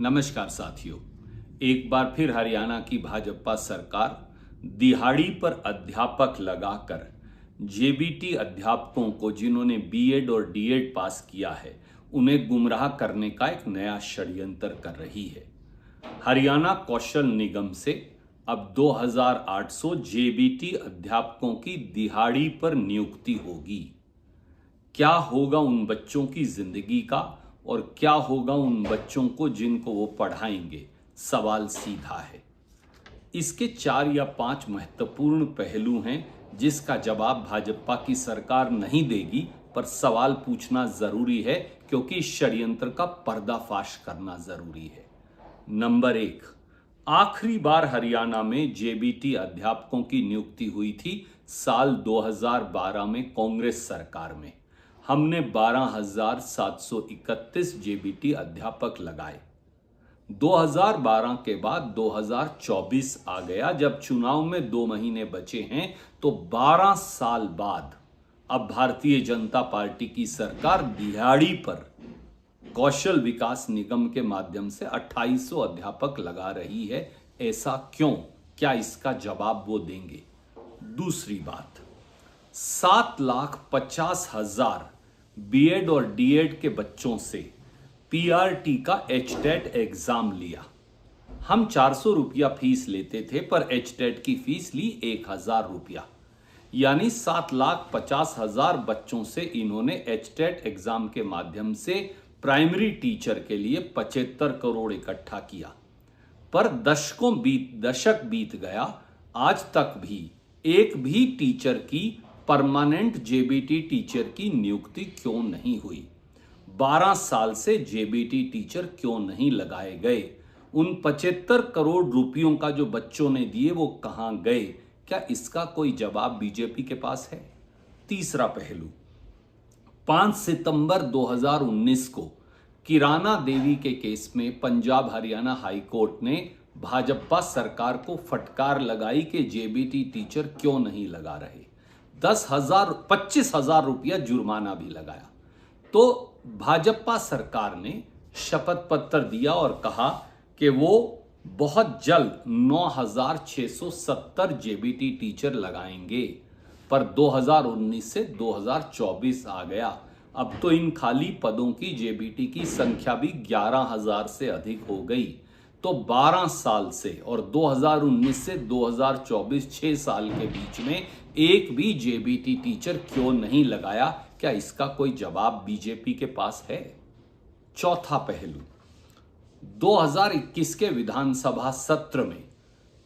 नमस्कार साथियों, एक बार फिर हरियाणा की भाजपा सरकार दिहाड़ी पर अध्यापक लगाकर जेबीटी अध्यापकों को जिन्होंने बीएड और डीएड पास किया है उन्हें गुमराह करने का एक नया षड्यंत्र कर रही है। हरियाणा कौशल निगम से अब 2800 जेबीटी अध्यापकों की दिहाड़ी पर नियुक्ति होगी। क्या होगा उन बच्चों की जिंदगी का और क्या होगा उन बच्चों को जिनको वो पढ़ाएंगे, सवाल सीधा है। इसके 4 या 5 महत्वपूर्ण पहलू हैं जिसका जवाब भाजपा की सरकार नहीं देगी, पर सवाल पूछना जरूरी है क्योंकि इस षड्यंत्र का पर्दाफाश करना जरूरी है। नंबर 1, आखिरी बार हरियाणा में जेबीटी अध्यापकों की नियुक्ति हुई थी साल 2012 में कांग्रेस सरकार में। हमने 12,731 जेबीटी अध्यापक लगाए। 2012 के बाद 2024 आ गया। जब चुनाव में 2 महीने बचे हैं तो 12 साल बाद अब भारतीय जनता पार्टी की सरकार दिहाड़ी पर कौशल विकास निगम के माध्यम से 2800 अध्यापक लगा रही है। ऐसा क्यों? क्या इसका जवाब वो देंगे? दूसरी बात, 7,50,000 बीएड और डीएड के बच्चों से पीआरटी का एचटेट एग्जाम लिया। हम 400 रुपया फीस लेते थे, पर एचटेट की फीस ली 1,000 रुपया, यानी 7,50,000 बच्चों से इन्होंने एचटेट एग्जाम के माध्यम से प्राइमरी टीचर के लिए 75 करोड़ इकट्ठा किया। पर दशक बीत गया, आज तक भी एक भी टीचर की परमानेंट जेबीटी टीचर की नियुक्ति क्यों नहीं हुई? 12 साल से जेबीटी टीचर क्यों नहीं लगाए गए? उन 75 करोड़ रुपयों का जो बच्चों ने दिए वो कहां गए? क्या इसका कोई जवाब बीजेपी के पास है? तीसरा पहलू, 5 सितंबर 2019 को किराना देवी के केस में पंजाब हरियाणा हाई कोर्ट ने भाजपा सरकार को फटकार लगाई कि जेबीटी टीचर क्यों नहीं लगा रहे। 25,000 रुपया जुर्माना भी लगाया। तो भाजपा सरकार ने शपथ पत्र दिया और कहा कि वो बहुत जल्द 9,670 जेबीटी टीचर लगाएंगे। पर 2019 से 2024 आ गया। अब तो इन खाली पदों की जेबीटी की संख्या भी 11,000 से अधिक हो गई। तो 12 साल से और 2019 से 2024 6 साल के बीच में एक भी जेबीटी टीचर क्यों नहीं लगाया? क्या इसका कोई जवाब बीजेपी के पास है? चौथा पहलू, 2021 के विधानसभा सत्र में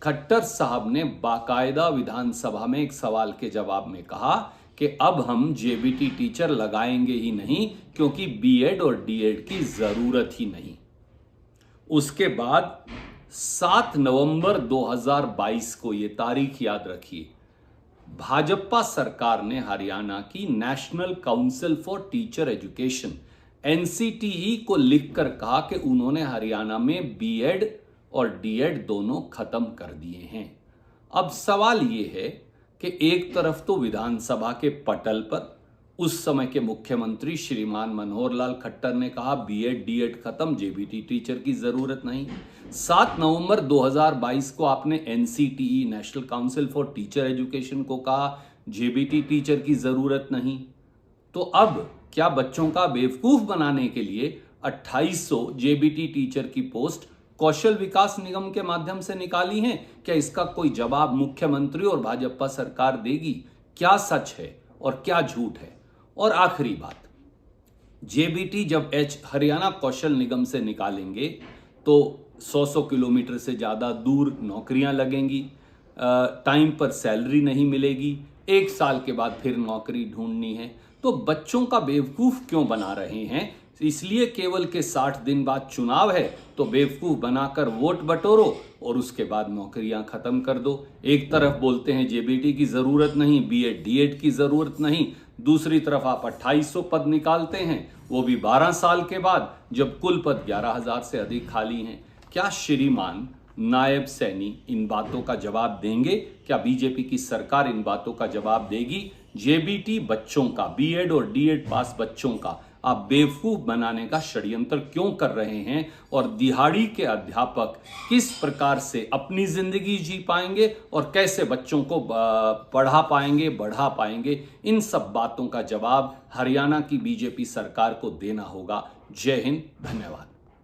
खट्टर साहब ने बाकायदा विधानसभा में एक सवाल के जवाब में कहा कि अब हम जेबीटी टीचर लगाएंगे ही नहीं क्योंकि बीएड और डीएड की जरूरत ही नहीं। उसके बाद 7 नवंबर 2022 को, ये तारीख याद रखिए, भाजपा सरकार ने हरियाणा की national council for teacher education NCTE को लिखकर कहा कि उन्होंने हरियाणा में बीएड और डीएड दोनों खत्म कर दिए हैं। अब सवाल ये है कि एक तरफ तो विधानसभा के पटल पर उस समय के मुख्यमंत्री श्रीमान मनोहर लाल खट्टर ने कहा बीएड डीएड खत्म, जेबीटी टीचर की जरूरत नहीं। 7 नवंबर 2022 को आपने NCTE national council for teacher education को कहा जेबीटी टीचर की जरूरत नहीं। तो अब क्या बच्चों का बेवकूफ बनाने के लिए 2800 जेबीटी टीचर की पोस्ट कौशल विकास निगम के माध्यम से निकाली हैं? क्या इसका कोई जवाब मुख्यमंत्री और भाजपा सरकार देगी? क्या सच है और क्या झूठ है? और आखिरी बात, जेबीटी जब हरियाणा कौशल निगम से निकालेंगे तो 100 किलोमीटर से ज्यादा दूर नौकरियां लगेंगी, टाइम पर सैलरी नहीं मिलेगी, 1 साल के बाद फिर नौकरी ढूंढनी है। तो बच्चों का बेवकूफ क्यों बना रहे हैं? इसलिए केवल के 60 दिन बाद चुनाव है तो बेवकूफ बनाकर वोट बटोरो और उसके बाद नौकरियां खत्म कर दो। एक तरफ बोलते हैं जेबीटी की जरूरत नहीं, बीएड डीएड की जरूरत नहीं, दूसरी तरफ आप 2800 पद निकालते हैं, वो भी 12 साल के बाद जब कुल पद 11,000 से अधिक खाली हैं। क्या श्रीमान नायब सैनी इन बातों का जवाब देंगे? क्या बीजेपी की सरकार इन बातों का जवाब देगी? जेबीटी बच्चों का, बीएड और डीएड पास बच्चों का आप बेवकूफ बनाने का षड्यंत्र क्यों कर रहे हैं और दिहाड़ी के अध्यापक किस प्रकार से अपनी जिंदगी जी पाएंगे और कैसे बच्चों को पढ़ा पाएंगे, बढ़ा पाएंगे, इन सब बातों का जवाब हरियाणा की बीजेपी सरकार को देना होगा। जय हिंद, धन्यवाद।